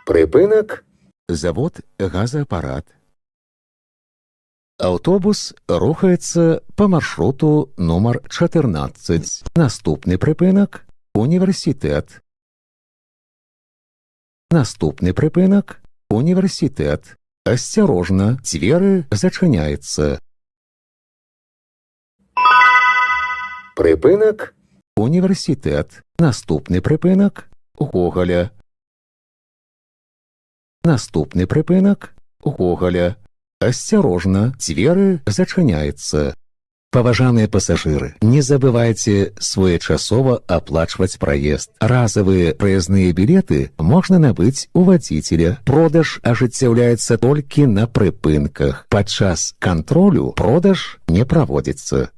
Припинок. Завод «Газоаппарат». Автобус рухається по маршруту номер 14. Наступний припинок – університет. Наступний припинок – університет. Осторожно, двері зачиняються. Припинок – університет. Наступний припинок – Гоголя. Наступний припинок – Гоголя. Осторожно, двери зачиняются. Поважанные пассажиры, не забывайте своечасово оплачивать проезд. Разовые проездные билеты можно набыть у водителя. Продаж ажыццяўляецца толькі на прыпынках. Падчас контролю продаж не проводится.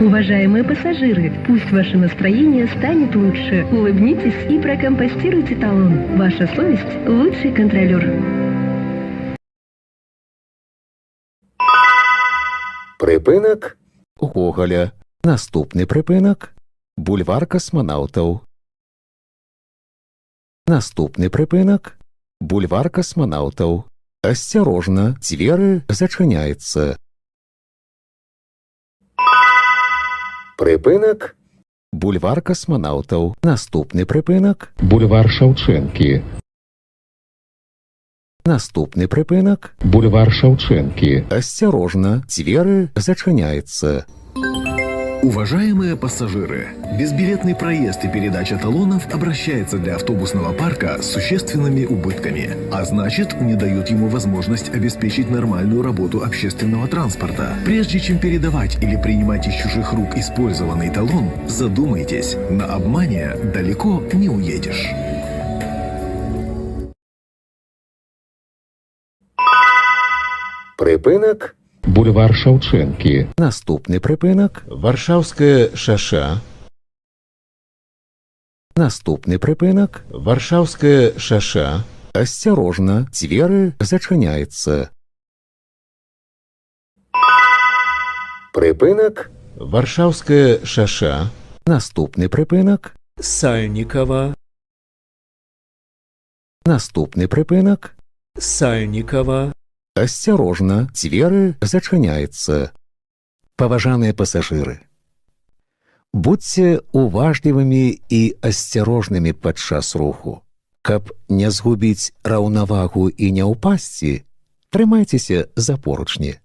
Уважаемые пассажиры, пусть ваше настроение станет лучше. Улыбнитесь и прокомпостируйте талон. Ваша совесть – лучший контролер. Припинок – Гоголя. Наступний припинок – бульвар космонавтів. Наступний припинок – бульвар космонавтів. Осторожно, двери зачиняються. Припинок – бульвар космонавтів. Наступний припинок – бульвар Шевченки. Наступний припинок – бульвар Шевченки. Осторожно, двери зачиняются. Уважаемые пассажиры, безбилетный проезд и передача талонов обращается для автобусного парка с существенными убытками, а значит, не дают ему возможность обеспечить нормальную работу общественного транспорта. Прежде чем передавать или принимать из чужих рук использованный талон, задумайтесь, на обмане далеко не уедешь. Припинок – бульвар Шевченки. Наступний припинок – Варшавське шосе. Наступний припинок – Варшавське шосе. Осторожно, двери зачиняються. Припинок – Варшавське шосе. Наступний припинок – Сальникова. Наступний припинок – Сальникова. Осторожно, двери зачиняються. Поважаныя пассажиры, будьте уважлівымі і асцярожнымі падчас руху. Каб не згубіць раўнавагу і не ўпасці, трымайцеся за поручні.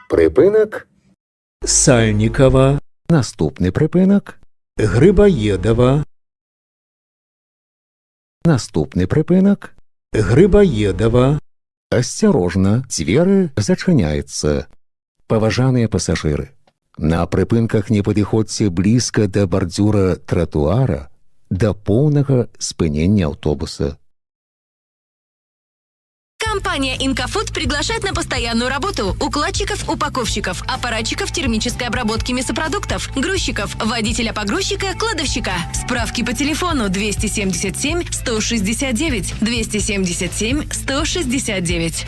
Припинок – Сальникова. Наступний припинок – Грибоедова. Наступний припинок – Грибоедова. Осторожно, двери зачиняються. Поважаныя пассажиры, на прыпынках не падыходзьце блізка да бардзюра тратуара да поўнага спынення автобуса. Компания «Инкофуд» приглашает на постоянную работу укладчиков, упаковщиков, аппаратчиков термической обработки мясопродуктов, грузчиков, водителя-погрузчика, кладовщика. Справки по телефону 277 169 277 169.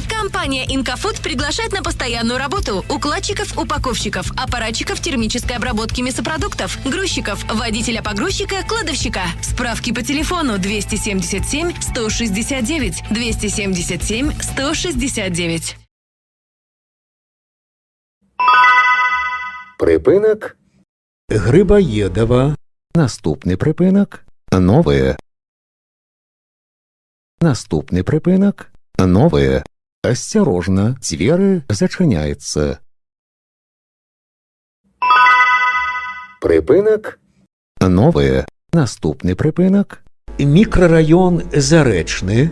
Компания «Инкофуд» приглашает на постоянную работу укладчиков, упаковщиков, аппаратчиков термической обработки мясопродуктов, грузчиков, водителя-погрузчика, кладовщика. Справки по телефону 277 169 277 169. Припинок – Грибоедова. Наступний припинок – Нове. Наступний припинок – Нове. Осторожно, двери зачиняються. Припинок – Нове. Наступний припинок – мікрорайон Заречний.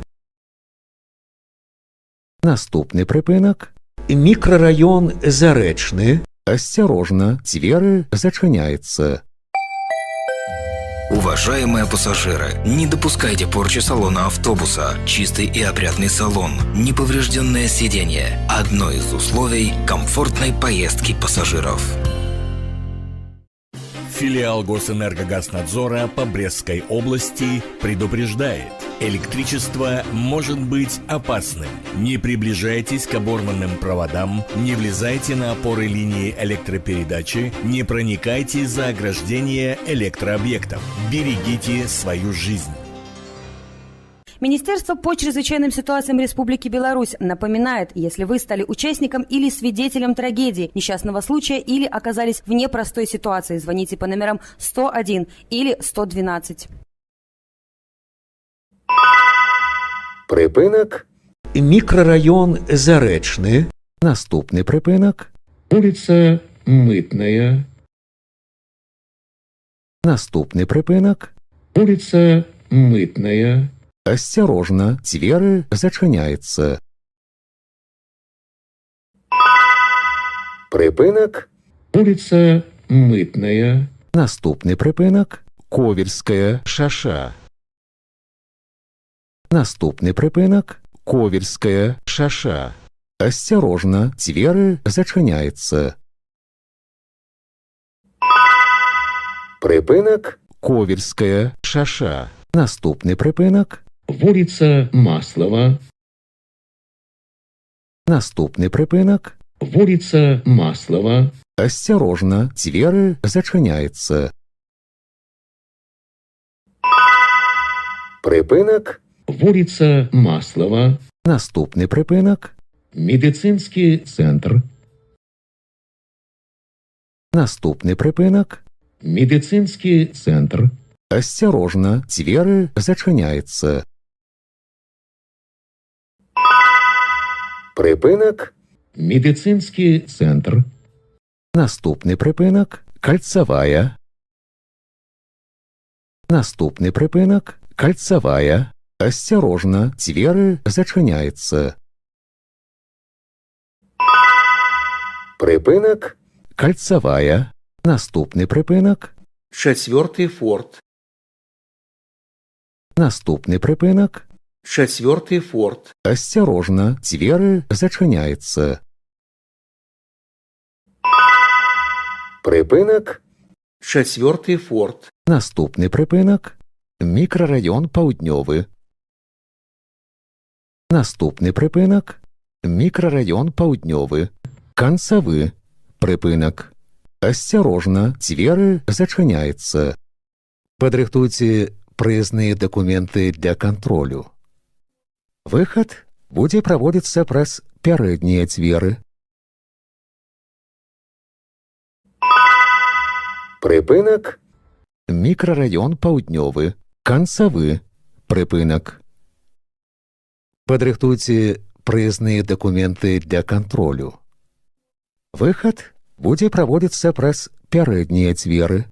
Наступний припинок – мікрорайон Заречний. Осторожно, двери зачиняются. Уважаемые пассажиры, не допускайте порчи салона автобуса. Чистый и опрятный салон, неповрежденное сиденье – одно из условий комфортной поездки пассажиров. Филиал Госэнергогазнадзора по Брестской области предупреждает: электричество может быть опасным. Не приближайтесь к оборванным проводам, не влезайте на опоры линии электропередачи, не проникайте за ограждение электрообъектов. Берегите свою жизнь. Министерство по чрезвычайным ситуациям Республики Беларусь напоминает, если вы стали участником или свидетелем трагедии, несчастного случая или оказались в непростой ситуации, звоните по номерам 101 или 112. Припинок. Мікрорайон Заречны. Наступний припинок. Улица Мытная. Наступний припинок. Улица Мытная. Осторожно, двери зачиняються. Припинок. Улица Мытная. Наступний припинок. Ковельська шаша. Наступний припинок. Ковельська шаша. Осторожно, двери зачиняються. Припинок. Ковельська шаша. Наступний припинок. Улица Маслова. Наступний припинок. Улица Маслова. Осторожно, двери зачиняються. Припинок. Улица Маслова. Наступний припинок. Медицинский центр. Наступний припинок. Медицинский центр. Осторожно, двери зачиняються. Припинок. Медицинский центр. Наступний припинок. Кольцевая. Наступний припинок. Кольцевая. Осторожно, двери зачиняються. Припинок. Кольцевая. Наступний припинок. 4-й форт. Наступний припинок. 4-й форт. Осторожно, двери зачиняються. Припинок. 4-й форт. Наступний припинок. Мікрорайон Паўднёвы. Наступний припинок. Мікрорайон Паўднёвы. Канцавы. Припинок. Осторожно, двери зачиняються. Падрыхтуйце прыездныя дакументы для кантролю. Выхад будзе праводзіцца праз пярэднія дзверы. Припинок. Мікрорайон Паўднёвы. Канцавы. Припинок. Падрыхтуйце прыездныя дакументы для кантролю. Выхад будзе праводзіцца праз пярэднія дзверы.